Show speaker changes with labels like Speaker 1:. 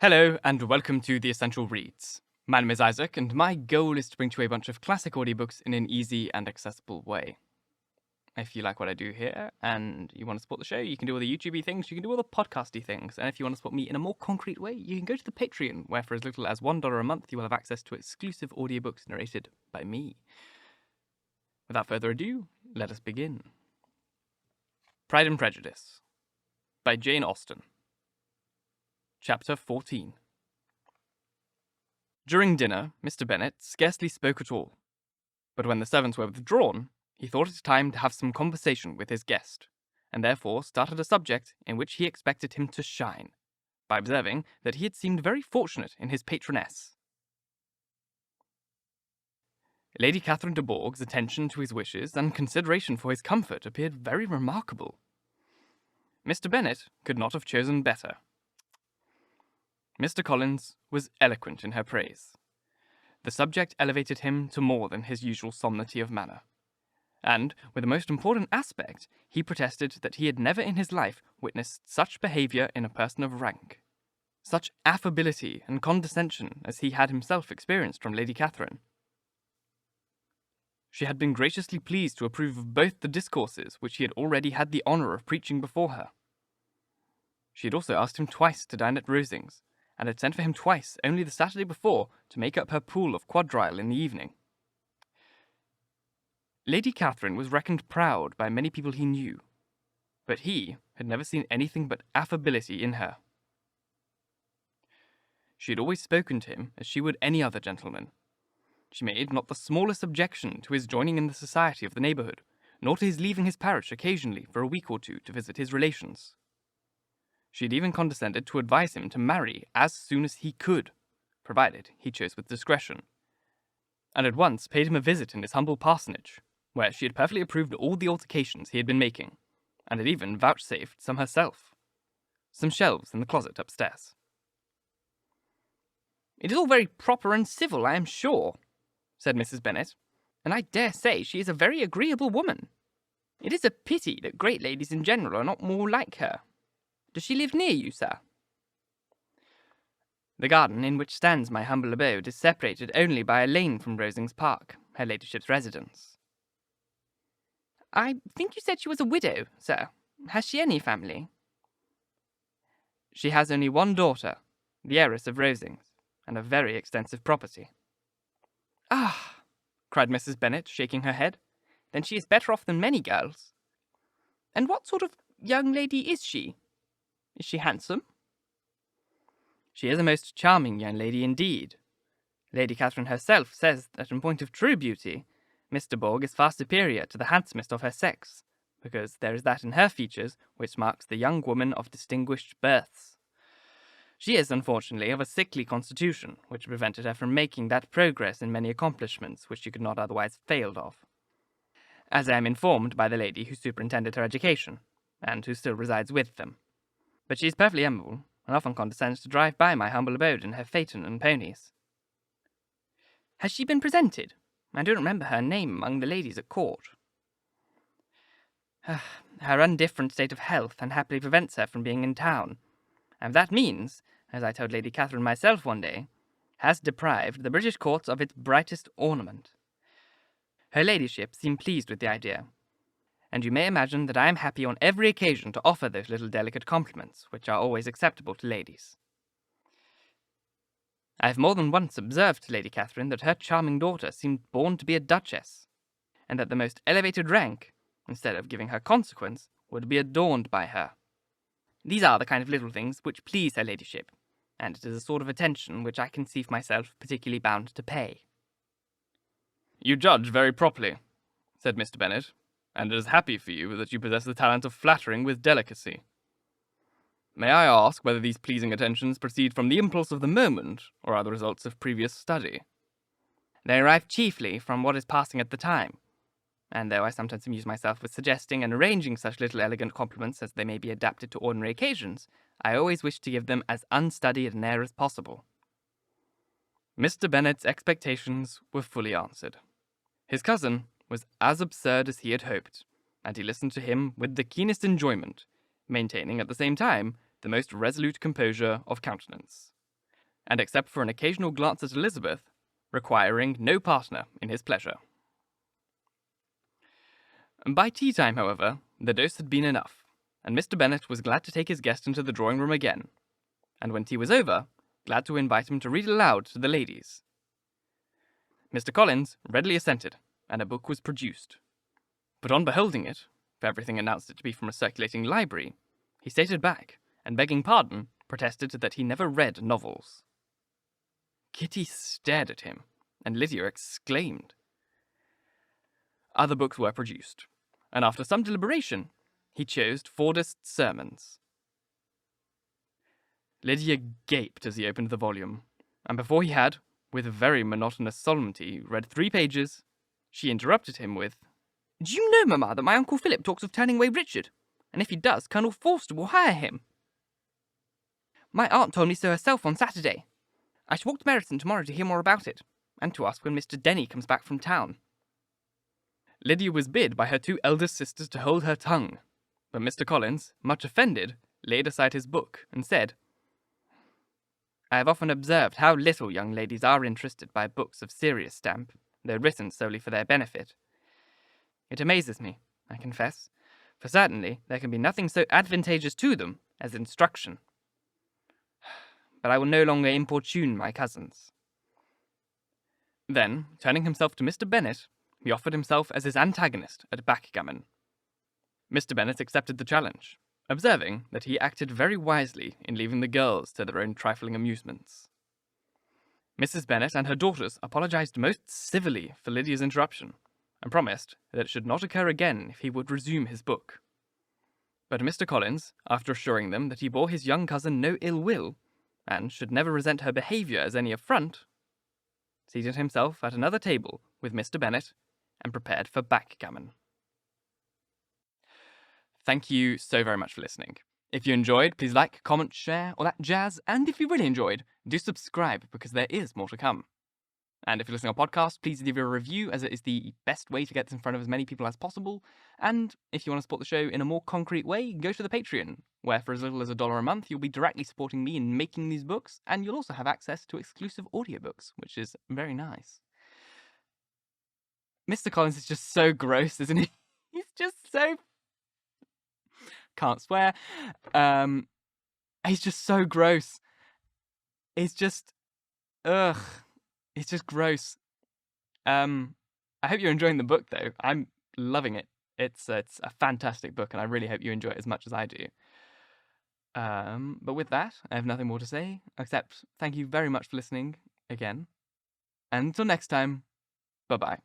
Speaker 1: Hello, and welcome to The Essential Reads. My name is Isaac, and my goal is to bring to you a bunch of classic audiobooks in an easy and accessible way. If you like what I do here, and you want to support the show, you can do all the YouTubey things, you can do all the podcasty things, and if you want to support me in a more concrete way, you can go to the Patreon, where for as little as $1 a month, you will have access to exclusive audiobooks narrated by me. Without further ado, let us begin. Pride and Prejudice by Jane Austen. Chapter 14. During dinner, Mr. Bennet scarcely spoke at all, but when the servants were withdrawn, he thought it time to have some conversation with his guest, and therefore started a subject in which he expected him to shine, by observing that he had seemed very fortunate in his patroness. Lady Catherine de Bourgh's attention to his wishes and consideration for his comfort appeared very remarkable. Mr. Bennet could not have chosen better. Mr. Colins was eloquent in her praise. The subject elevated him to more than his usual solemnity of manner. And, with the most important aspect, he protested that he had never in his life witnessed such behaviour in a person of rank, such affability and condescension as he had himself experienced from Lady Catherine. She had been graciously pleased to approve of both the discourses which he had already had the honour of preaching before her. She had also asked him twice to dine at Rosings, and had sent for him twice only the Saturday before to make up her pool of quadrille in the evening. Lady Catherine was reckoned proud by many people he knew, but he had never seen anything but affability in her. She had always spoken to him as she would any other gentleman. She made not the smallest objection to his joining in the society of the neighbourhood, nor to his leaving his parish occasionally for a week or two to visit his relations. She had even condescended to advise him to marry as soon as he could, provided he chose with discretion, and had once paid him a visit in his humble parsonage, where she had perfectly approved all the altercations he had been making, and had even vouchsafed some herself. Some shelves in the closet upstairs. "It is all very proper and civil, I am sure," said Mrs. Bennet, "and I dare say she is a very agreeable woman. It is a pity that great ladies in general are not more like her. Does she live near you, sir?" "The garden in which stands my humble abode is separated only by a lane from Rosings Park, her ladyship's residence." "I think you said she was a widow, sir. Has she any family?" "She has only one daughter, the heiress of Rosings, and a very extensive property." "Ah!" cried Mrs. Bennet, shaking her head. "Then she is better off than many girls. And what sort of young lady is she? Is she handsome?" "She is a most charming young lady indeed. Lady Catherine herself says that in point of true beauty, Miss de Bourgh is far superior to the handsomest of her sex, because there is that in her features which marks the young woman of distinguished births. She is, unfortunately, of a sickly constitution, which prevented her from making that progress in many accomplishments which she could not otherwise have failed of, as I am informed by the lady who superintended her education, and who still resides with them. But she is perfectly amiable, and often condescends to drive by my humble abode in her phaeton and ponies." "Has she been presented? I don't remember her name among the ladies at court." "Her indifferent state of health unhappily prevents her from being in town, and that means, as I told Lady Catherine myself one day, has deprived the British courts of its brightest ornament. Her ladyship seemed pleased with the idea, and you may imagine that I am happy on every occasion to offer those little delicate compliments which are always acceptable to ladies. I have more than once observed to Lady Catherine that her charming daughter seemed born to be a duchess, and that the most elevated rank, instead of giving her consequence, would be adorned by her. These are the kind of little things which please her ladyship, and it is a sort of attention which I conceive myself particularly bound to pay." "You judge very properly," said Mr. Bennet, "and it is happy for you that you possess the talent of flattering with delicacy. May I ask whether these pleasing attentions proceed from the impulse of the moment, or are the results of previous study?" "They arrive chiefly from what is passing at the time, and though I sometimes amuse myself with suggesting and arranging such little elegant compliments as they may be adapted to ordinary occasions, I always wish to give them as unstudied an air as possible." Mr. Bennet's expectations were fully answered. His cousin was as absurd as he had hoped, and he listened to him with the keenest enjoyment, maintaining at the same time the most resolute composure of countenance. and except for an occasional glance at Elizabeth, requiring no partner in his pleasure. By tea time, however, the dose had been enough, and Mr. Bennet was glad to take his guest into the drawing room again, and when tea was over, glad to invite him to read aloud to the ladies. Mr. Colins readily assented, and a book was produced. But on beholding it, for everything announced it to be from a circulating library, he stated back, and begging pardon, protested that he never read novels. Kitty stared at him, and Lydia exclaimed. Other books were produced, and after some deliberation, he chose Fordist's Sermons. Lydia gaped as he opened the volume, and before he had, with very monotonous solemnity, read 3 pages, she interrupted him with, "Do you know, Mamma, that my Uncle Philip talks of turning away Richard? And if he does, Colonel Forster will hire him. My aunt told me so herself on Saturday. I shall walk to Meryton tomorrow to hear more about it, and to ask when Mr. Denny comes back from town." Lydia was bid by her 2 eldest sisters to hold her tongue, but Mr. Colins, much offended, laid aside his book and said, "I have often observed how little young ladies are interested by books of serious stamp, though written solely for their benefit. It amazes me, I confess, for certainly there can be nothing so advantageous to them as instruction. But I will no longer importune my cousins." Then, turning himself to Mr. Bennet, he offered himself as his antagonist at backgammon. Mr. Bennet accepted the challenge, observing that he acted very wisely in leaving the girls to their own trifling amusements. Mrs. Bennet and her daughters apologized most civilly for Lydia's interruption, and promised that it should not occur again if he would resume his book. But Mr. Colins, after assuring them that he bore his young cousin no ill will, and should never resent her behaviour as any affront, seated himself at another table with Mr. Bennet, and prepared for backgammon. Thank you so very much for listening. If you enjoyed, please like, comment, share, all that jazz, and if you really enjoyed, do subscribe, because there is more to come. And if you're listening on podcast, please leave a review, as it is the best way to get this in front of as many people as possible. And if you want to support the show in a more concrete way, go to the Patreon, where for as little as $1 a month, you'll be directly supporting me in making these books, and you'll also have access to exclusive audiobooks, which is very nice. Mr. Colins is just so gross, isn't he? He's just so... Can't swear. He's just so gross. He's just... Ugh. It's just gross. I hope you're enjoying the book, though. I'm loving it. It's a fantastic book, and I really hope you enjoy it as much as I do. But with that, I have nothing more to say, except thank you very much for listening again. And until next time, bye-bye.